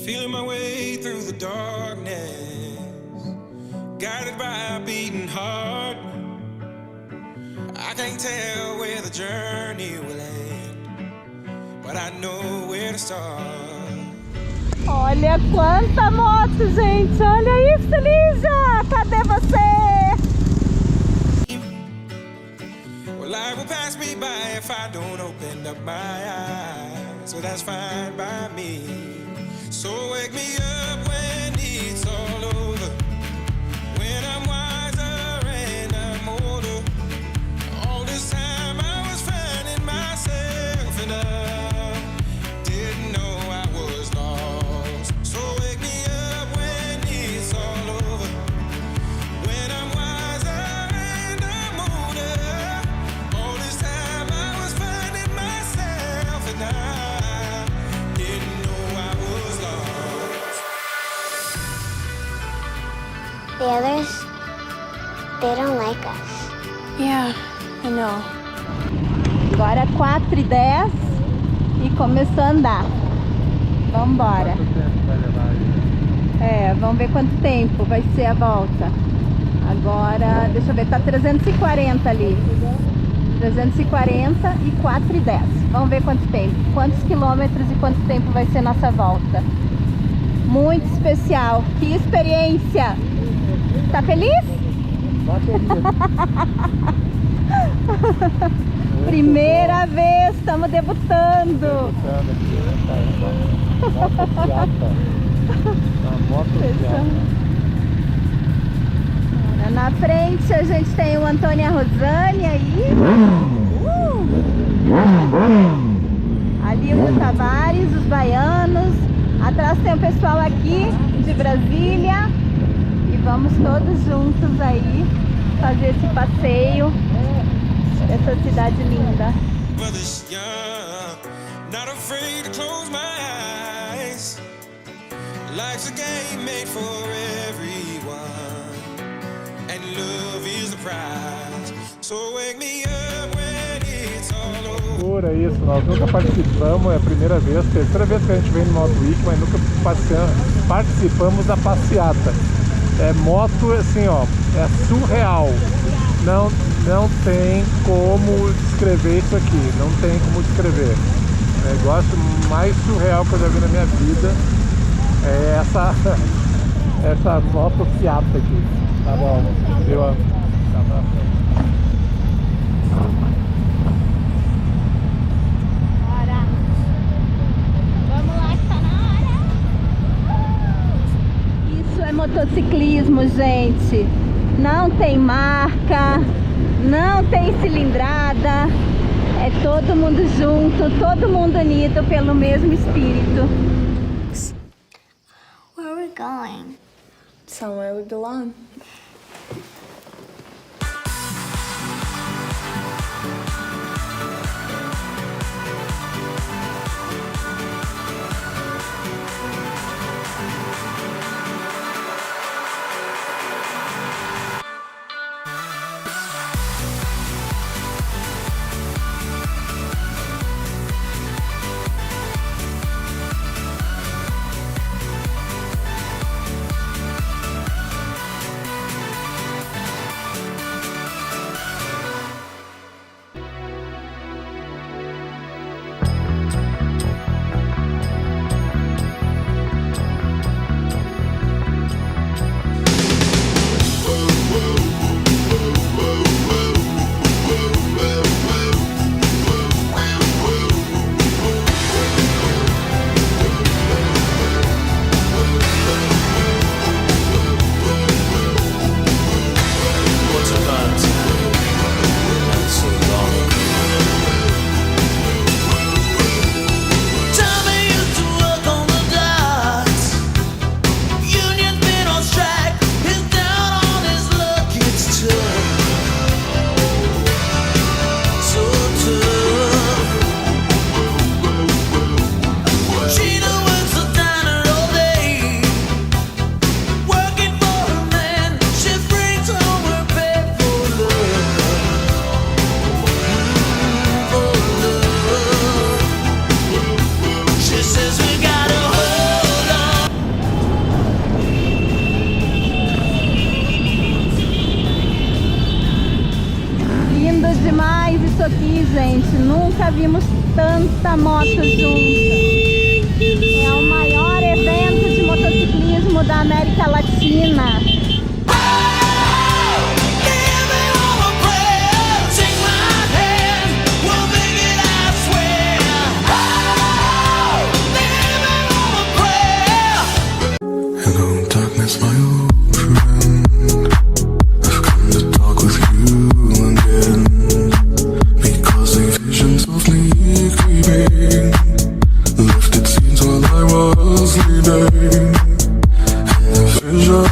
Feeling my way through the darkness, guided by a beating heart. I can't tell where the journey will end, but I know where to start. Olha quanta moto, gente! Olha isso, Lígia! Cadê você? Well, life will pass me by if I don't open up my eyes, so that's fine by me. So wake me up when it's all over, when I'm wiser and I'm older. All this time I was finding myself and I didn't know I was lost. So wake me up when it's all over, when I'm wiser and I'm older. All this time I was finding myself and I didn't know I was lost. The others, they don't like us. Yeah, I know. Agora 4h10 e começou a andar. Vamos embora. Quanto tempo vai levar aí? Vamos ver quanto tempo vai ser a volta. Agora, deixa eu ver, tá 340 ali. 340 e 4h10. Vamos ver quanto tempo, quantos quilômetros e quanto tempo vai ser nossa volta. Muito especial. Que experiência! Tá feliz? Só feliz. Primeira vez, estamos debutando. Debutando aqui, né, cara? Motociata. Uma motociata. Na frente a gente tem o Antônio e a Rosane aí. Ali o Tavares, os baianos. Atrás tem o pessoal aqui de Brasília. E vamos todos juntos aí fazer esse passeio. Essa cidade linda. Brothers young, not afraid to close my eyes. Life's a game made for everyone, and love is the prize. So wake me up when it's all over. Por isso, nós nunca participamos, é a primeira vez, terceira vez que a gente vem no Motoweek, mas nunca participamos da passeata. É moto, assim, ó, é surreal. Não tem como descrever isso aqui, não tem como descrever. O negócio mais surreal que eu já vi na minha vida é essa motociata aqui. Tá bom, viu? Tá pra frente. Bora! Vamos lá que tá na hora! Isso é motociclismo, gente! Não tem marca, não tem cilindrada, é todo mundo junto, todo mundo unido pelo mesmo espírito. Where are we going? Somewhere we belong. aqui, gente. Nunca vimos tanta moto junta. É o maior evento de motociclismo da América Latina. Hello, darkness, my old friend. I've come to talk with you again, because a vision softly creeping left its scenes while I was sleeping, and the vision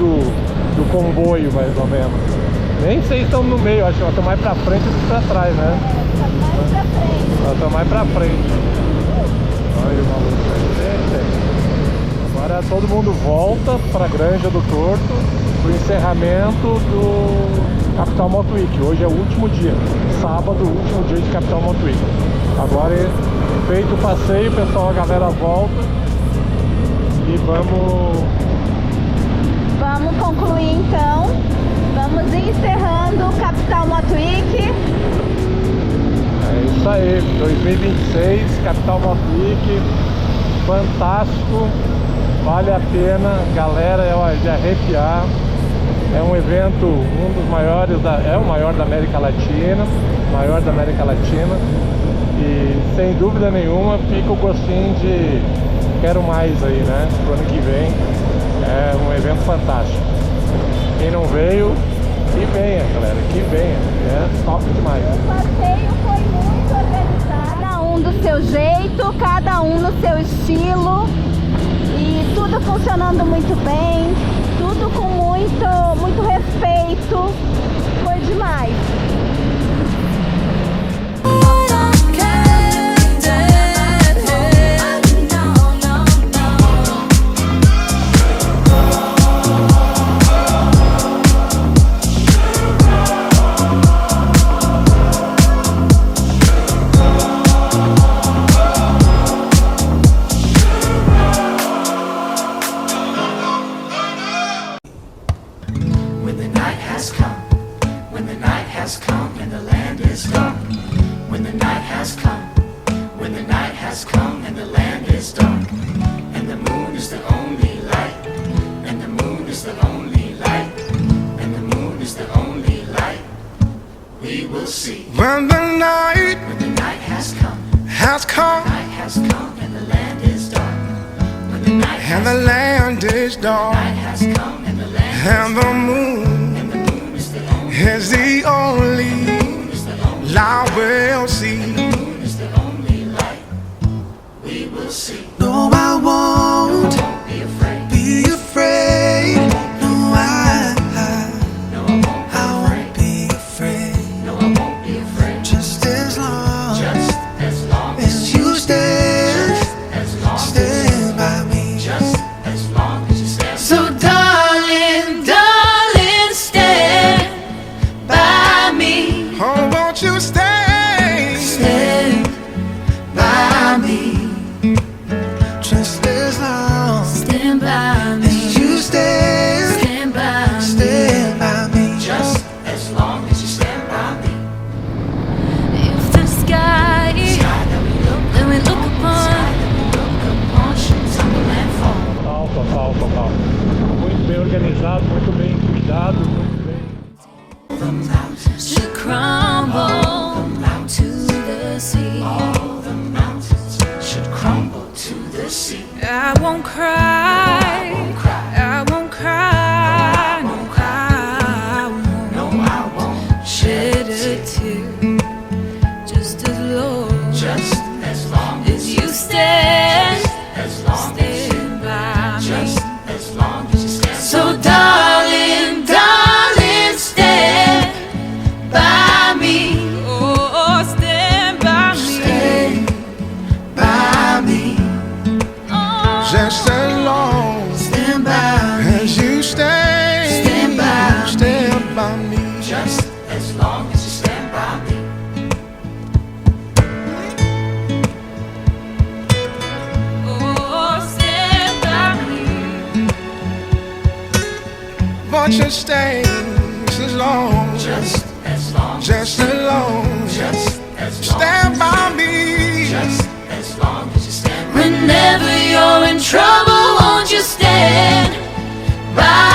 do comboio, mais ou menos. Nem sei se estão no meio, acho que elas estão mais pra frente do que pra trás, né? Mais pra frente. Elas estão mais pra frente. Olha o maluco aí. Agora todo mundo volta pra Granja do Torto pro encerramento do Capital Motoweek. Hoje é o último dia, sábado, o último dia de Capital Motoweek. Agora, feito o passeio, pessoal, a galera volta e vamos concluir então. Vamos encerrando o Capital Motoweek. É isso aí, 2026, Capital Motoweek, fantástico, vale a pena, galera, é de arrepiar. É um evento, um dos maiores, é o maior da América Latina, e sem dúvida nenhuma fica o gostinho de quero mais aí, né, pro ano que vem. É um evento fantástico. Quem não veio, que venha, galera, que venha, é top demais. O passeio foi muito organizado, cada um do seu jeito, cada um no seu estilo, e tudo funcionando muito bem, tudo com muito respeito, foi demais. When the night has come, and the land is dark. When the night and the land is dark, has come and the land and the moon is the only light we'll see. moon is the only light we will see. No, I won't Don't be afraid. be afraid. No, I No, I won't be won't be afraid. No, I won't be afraid. Just as long Just as long as you stand, as long stand by me. just as long as you stand. So darling, darling, stand by me. Oh, won't you stay? Stand by me. Just as long Stand by me. as you stand, Stand by me. stand by me. Just as long as you stand by me. If the sky that we look upon Total. Muito bem organizado, muito bem cuidado, muito bem. should crumble to the sea, All the mountains should crumble to the sea. I won't cry. I won't cry. No, I won't Shed a tear. Just as long just as long as you stand. as long Stand by me. just as long as you stand. So darling, darling, stand by me. Oh, stand by me. Stand by me. Oh, Just as long Stand by me. as you stay, Stand by me. stand by me. Just as long as you stand by me. oh, stand by me. Won't you stay just as long, Just as long just as long, just as long stand by me. just as long as you stand by me. Whenever you're in trouble, won't you stand by